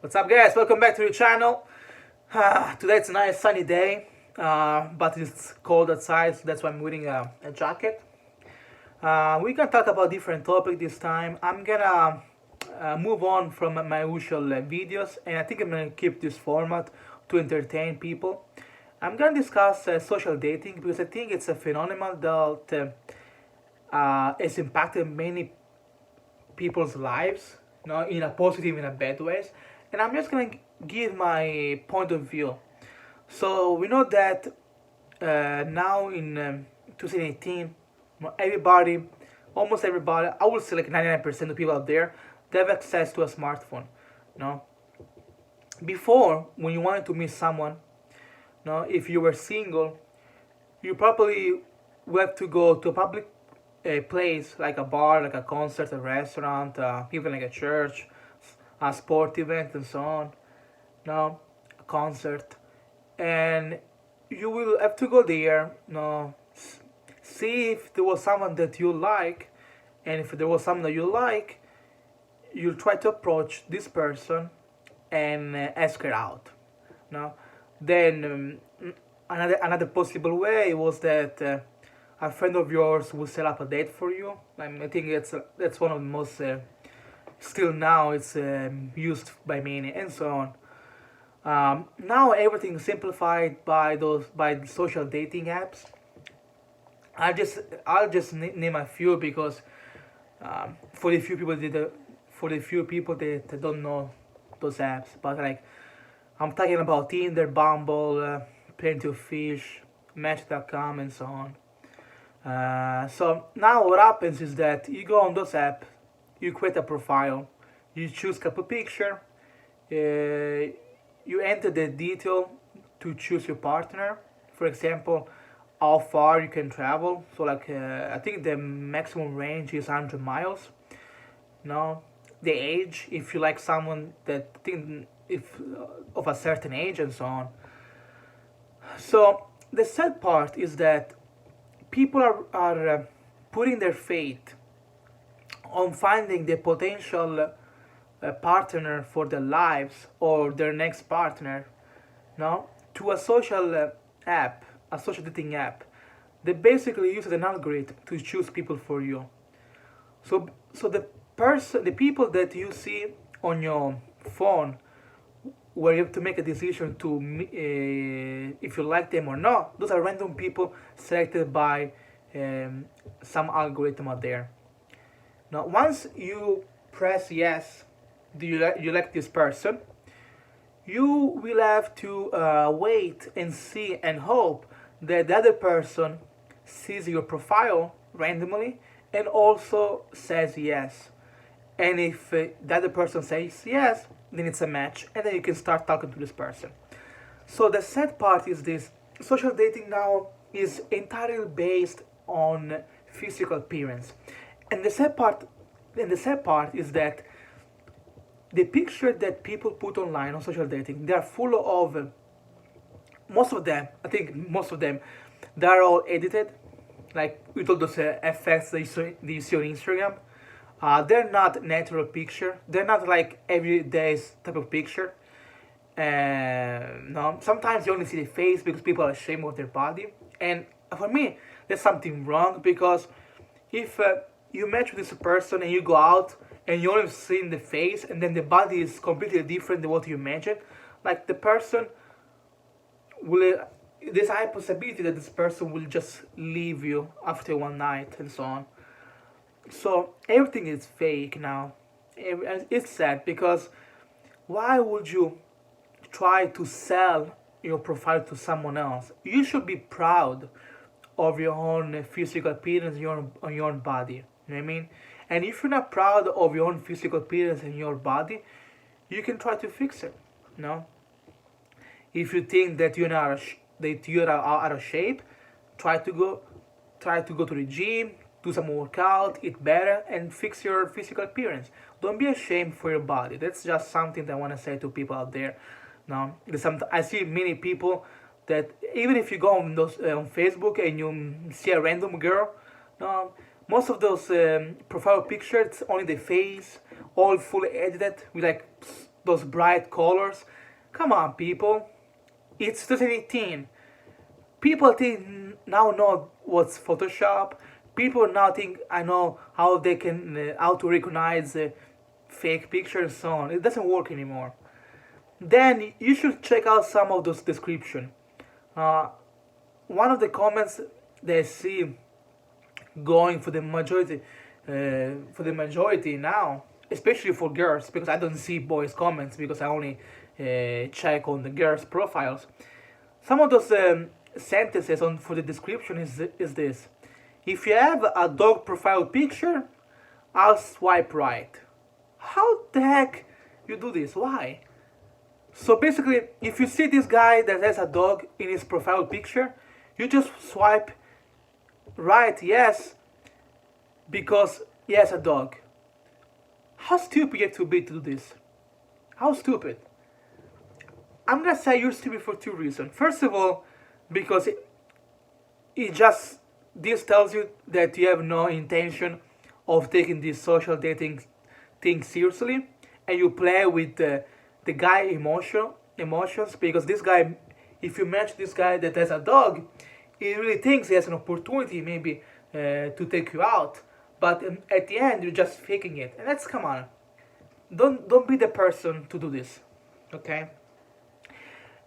What's up, guys? Welcome back to the channel. Today it's a nice sunny day, but it's cold outside, so that's why I'm wearing a jacket. We can talk about different topic this time. I'm gonna move on from my usual videos, and I think I'm gonna keep this format to entertain people. I'm gonna discuss social dating because I think it's a phenomenon that has impacted many people's lives, in a positive and a bad ways. And I'm just gonna give my point of view. So we know that now in 2018, everybody, almost everybody, I would say like 99% of people out there, they have access to a smartphone. You know, before when you wanted to meet someone, if you were single, you probably would have to go to a public place like a bar, like a concert, a restaurant, even like a church, a sport event, and so on. No, a concert, and you will have to go there. No, see if there was someone that you like, and if there was someone that you like, you'll try to approach this person and ask her out. No, then another possible way was that a friend of yours will set up a date for you. I think that's one of the most still now it's used by many and so on. Now everything is simplified by the social dating apps. I'll just name a few because for the few people that don't know those apps, but like I'm talking about Tinder, Bumble, Plenty of Fish, Match.com, and so on. So now what happens is that you go on those apps, you create a profile, you choose couple picture, you enter the detail to choose your partner. For example, how far you can travel. So like I think the maximum range is 100 miles. No, the age if you like someone that think if of a certain age and so on. So the sad part is that people are putting their faith on finding the potential partner for their lives or their next partner, no, to a social app, a social dating app. They basically use an algorithm to choose people for you. So the people that you see on your phone, where you have to make a decision to if you like them or not, those are random people selected by some algorithm out there. Now, once you press yes, do you like this person? You will have to wait and see and hope that the other person sees your profile randomly and also says yes. And if the other person says yes, then it's a match, and then you can start talking to this person. So the sad part is this: social dating now is entirely based on physical appearance, and the sad part is that the picture that people put online on social dating, they are full of most of them. I think most of them, they are all edited, like with all those effects that you see on Instagram. They're not natural picture. They're not like everyday type of picture. No, sometimes you only see the face because people are ashamed of their body. And for me, there's something wrong because if you match with this person and you go out and you only see the face and then the body is completely different than what you imagine, like the person will, there's a high possibility that this person will just leave you after one night and so on. So everything is fake now. It's sad because why would you try to sell your profile to someone else? You should be proud of your own physical appearance, on your own body. You know what I mean? And if you're not proud of your own physical appearance and your body, you can try to fix it. No. If you think that you're out of shape, try to go to the gym, do some workout, eat better, and fix your physical appearance. Don't be ashamed for your body. That's just something that I want to say to people out there. Now, I see many people that even if you go on Facebook and you see a random girl, no, most of those profile pictures only the face, all fully edited with like those bright colors. Come on, people. It's 2018. People think now know what's Photoshop. People now think I know how they can how to recognize fake pictures and so on. It doesn't work anymore. Then you should check out some of those description. Uh, One of the comments that I see going for the majority now, especially for girls, because I don't see boys' comments because I only check on the girls' profiles. Some of those sentences on for the description is this: if you have a dog profile picture, I'll swipe right. How the heck you do this? Why? So basically, if you see this guy that has a dog in his profile picture, you just swipe right, yes, because he has a dog. How stupid you have to be to do this? How stupid? I'm gonna say you're stupid for two reasons. First of all, because it just this tells you that you have no intention of taking this social dating thing seriously, and you play with the guy emotions because this guy, if you match this guy that has a dog, he really thinks he has an opportunity maybe to take you out, but at the end you're just faking it, and that's come on. Don't be the person to do this, okay?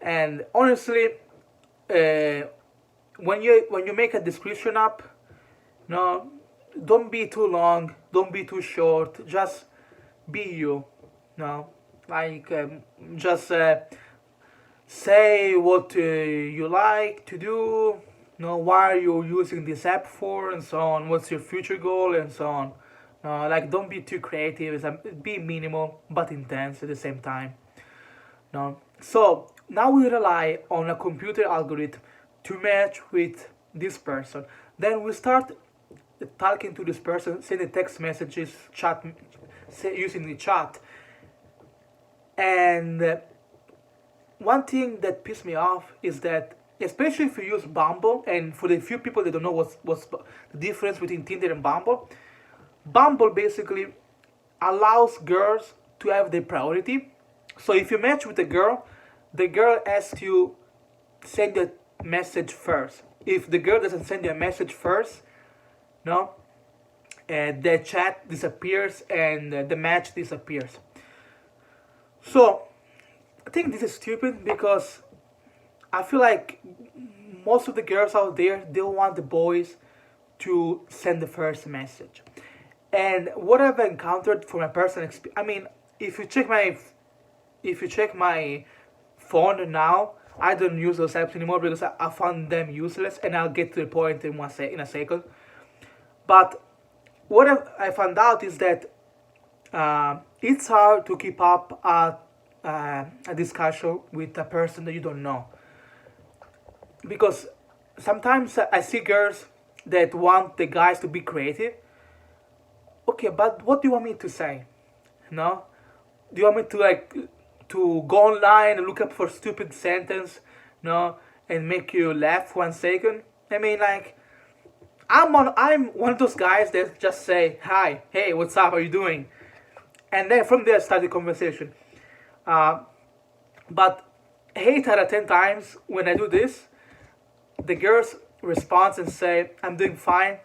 And honestly, uh, when you make a description up, no, don't be too long, don't be too short. Just be you, no, like just say what you like to do, no, why are you using this app for, and so on. What's your future goal, and so on. Like don't be too creative. Be minimal but intense at the same time. No. So now we rely on a computer algorithm to match with this person. Then we start talking to this person, sending text messages, using the chat. And one thing that pissed me off is that, especially if you use Bumble, and for the few people that don't know what's the difference between Tinder and Bumble, Bumble basically allows girls to have the priority. So if you match with a girl, the girl asks you send a message first. If the girl doesn't send you a message first, no, the chat disappears and the match disappears. So I think this is stupid because I feel like most of the girls out there, they want the boys to send the first message. And what I've encountered from my personal experience, I mean, if you check my phone now, I don't use those apps anymore because I found them useless, and I'll get to the point in a second. But what I found out is that it's hard to keep up a discussion with a person that you don't know, because sometimes I see girls that want the guys to be creative. Okay, but what do you want me to say? No, do you want me to to go online and look up for stupid sentence, no, and make you laugh 1 second? I mean, like, I'm one of those guys that just say hi, hey, what's up, how are you doing, and then from there start the conversation. But 8 out of 10 times when I do this, the girls respond and say I'm doing fine.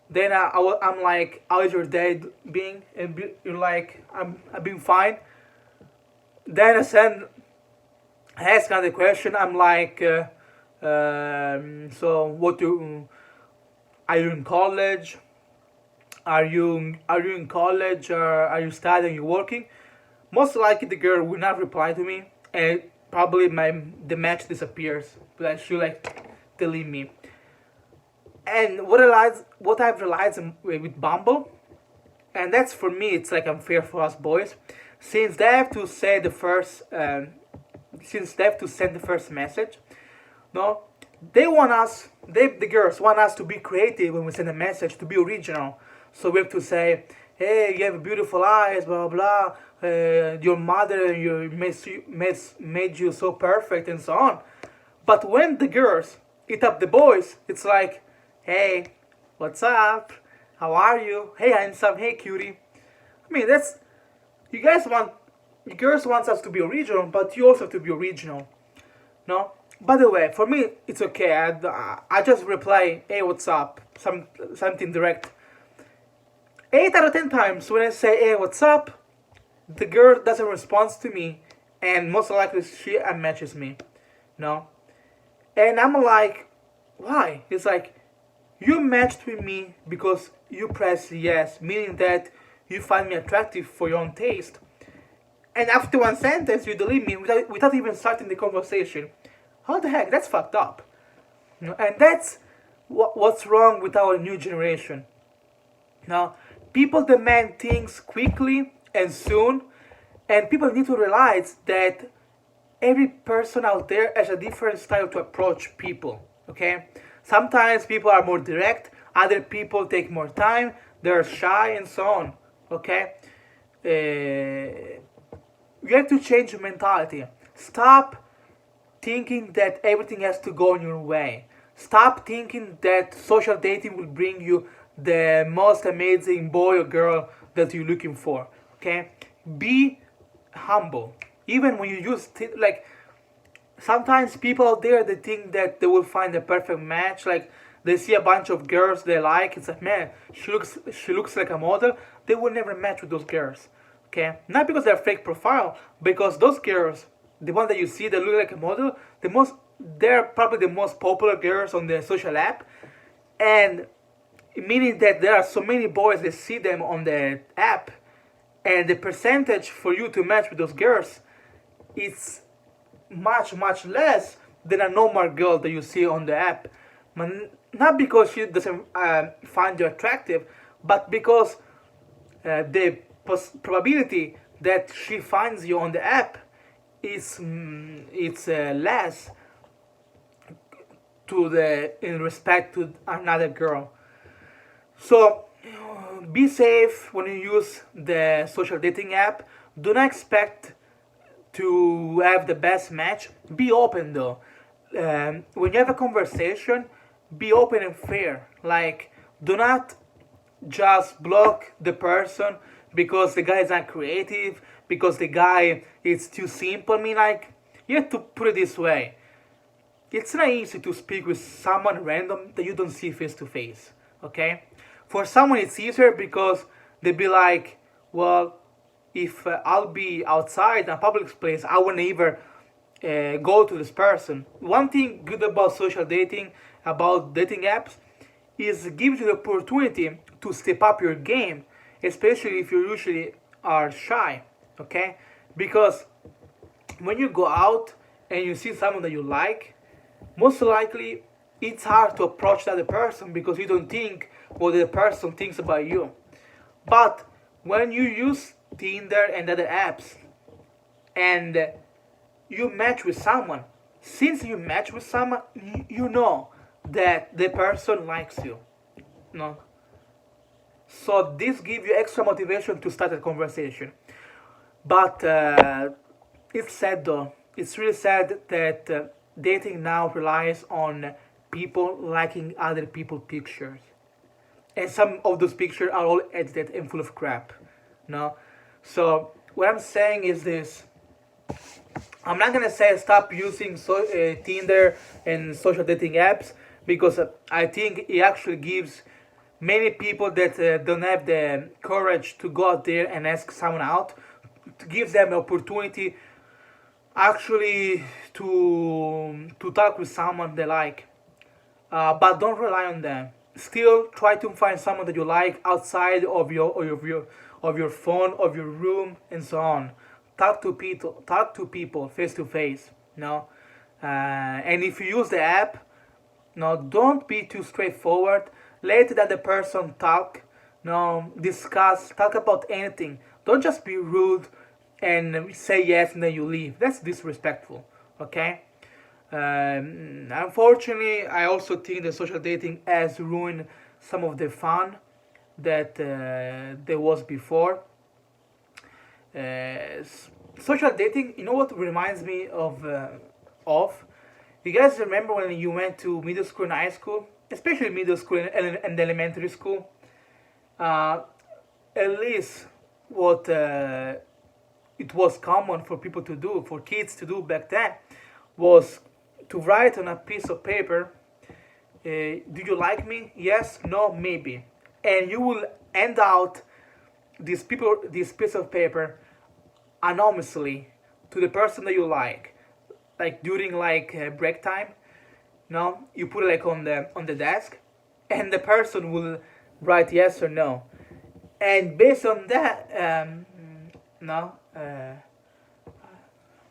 Then I'm like, how is your day being? And you're like, I'm being fine. Then I ask another question. I'm like, so what do? Are you in college? Are you in college? Or are you studying? Are you working? Most likely the girl will not reply to me, and probably the match disappears. But she'll like delete me. And what I've realized with Bumble, and that's for me, it's like unfair for us boys, since they have to say since they have to send the first message, no, the girls want us to be creative when we send a message, to be original. So we have to say, hey, you have beautiful eyes, blah blah blah. Your mother made you so perfect, and so on. But when the girls hit up the boys, it's like, hey, what's up? How are you? Hey, handsome. Hey, cutie. I mean, you guys want girls want us to be original, but you also have to be original. No. By the way, for me it's okay. I just reply, "Hey, what's up?" Something direct. 8 out of 10 times when I say, "Hey, what's up?" the girl doesn't respond to me, and most likely she unmatches me. No. And I'm like, why? It's like, you matched with me because you pressed yes, meaning that you find me attractive for your own taste. And after one sentence, you delete me without even starting the conversation. How the heck? That's fucked up. You know, and that's what's wrong with our new generation. Now, people demand things quickly and soon, and people need to realize that every person out there has a different style to approach people. Okay, sometimes people are more direct, other people take more time, they're shy, and so on. Okay, you have to change your mentality. Stop thinking that everything has to go in your way. Stop thinking that social dating will bring you the most amazing boy or girl that you're looking for. Okay, be humble. Even when you use like, sometimes people out there, they think that they will find the perfect match. Like, they see a bunch of girls they like. It's like, man, she looks like a model. They will never match with those girls. Okay, not because they're fake profile, because those girls, the one that you see that look like a model, they're probably the most popular girls on the social app, and meaning that there are so many boys that see them on the app, and the percentage for you to match with those girls is much less than a normal girl that you see on the app. Not because she doesn't find you attractive, but because the probability that she finds you on the app is it's less to the in respect to another girl. So be safe when you use the social dating app. Do not expect to have the best match. Be open though. When you have a conversation, be open and fair. Like, do not just block the person because the guy is not creative, because the guy is too simple. I mean, like, you have to put it this way. It's not easy to speak with someone random that you don't see face to face. Okay? For someone, it's easier because they be like, well, if I'll be outside in a public place, I won't even go to this person. One thing good about social dating, about dating apps, is it gives you the opportunity to step up your game, especially if you usually are shy. Okay, because when you go out and you see someone that you like, most likely it's hard to approach the other person because you don't think what the person thinks about you. But when you use Tinder and other apps and you match with someone, since you match with someone, you know that the person likes you. No. So this gives you extra motivation to start a conversation. But it's sad though. It's really sad that dating now relies on people liking other people's pictures, and some of those pictures are all edited and full of crap. No, so what I'm saying is this: I'm not gonna say stop using Tinder and social dating apps, because I think it actually gives many people that don't have the courage to go out there and ask someone out, to give them an opportunity actually to talk with someone they like. But don't rely on them. Still try to find someone that you like outside of your phone, of your room, and so on. Talk to people face to face. No, and if you use the app, no, don't be too straightforward. Let the other person talk. No, discuss, talk about anything. Don't just be rude and say yes and then you leave. That's disrespectful. Okay. Unfortunately, I also think that social dating has ruined some of the fun that there was before. Social dating, you know what reminds me of? Of You guys remember when you went to middle school and high school, especially middle school and elementary school? Uh, at least what it was common for people to do, for kids to do back then, was to write on a piece of paper, do you like me? Yes, no, maybe. And you will end out this piece of paper anonymously to the person that you like during break time. No, you put it like on the desk, and the person will write yes or no, and based on that, no,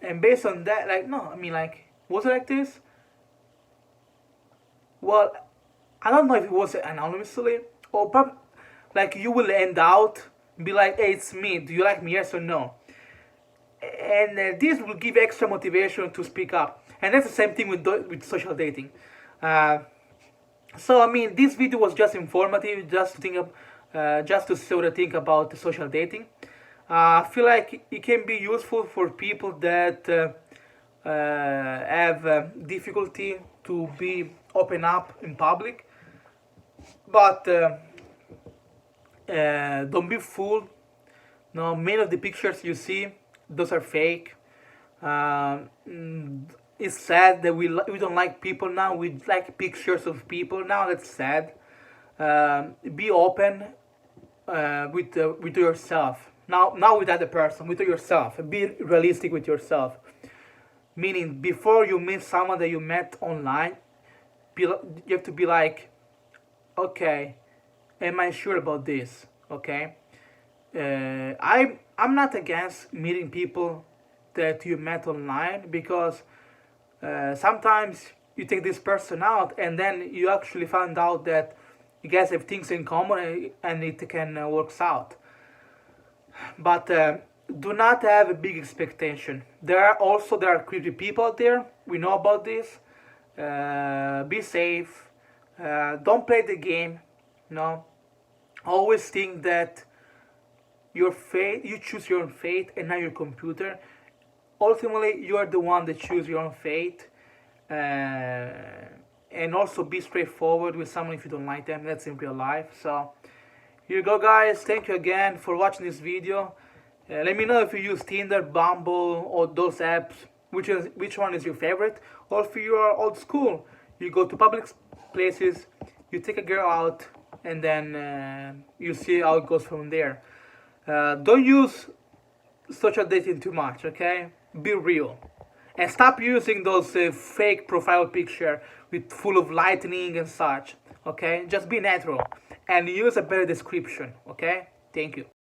and based on that, like no, I mean like, was it like this? Well, I don't know if it was anonymously or like you will end out be like, hey, it's me. Do you like me? Yes or no? And this will give extra motivation to speak up. And that's the same thing with social dating. Uh, so I mean, this video was just informative, just to think of, just to sort of think about the social dating. I feel like it can be useful for people that have difficulty to be open up in public, but don't be fooled. No, many of the pictures you see, those are fake. Uh, mm, it's sad that we don't like people now. We like pictures of people now. That's sad. Be open with yourself. Now with other person, with yourself. Be realistic with yourself. Meaning, before you meet someone that you met online, you have to be like, okay, am I sure about this? Okay, I'm not against meeting people that you met online, because sometimes you take this person out and then you actually find out that you guys have things in common, and it can works out. But do not have a big expectation. There are creepy people out there. We know about this. Be safe. Don't play the game. No. Always think that your fate, you choose your own fate, and not your computer. Ultimately, you are the one that choose your own fate. And also be straightforward with someone if you don't like them. That's in real life. So here you go, guys. Thank you again for watching this video. Let me know if you use Tinder, Bumble, or those apps. Which one is your favorite? Or if you are old school, you go to public places, you take a girl out, and then you see how it goes from there. Don't use social dating too much, okay? Be real. And stop using those fake profile picture with full of lightning and such, okay? Just be natural and use a better description, okay? Thank you.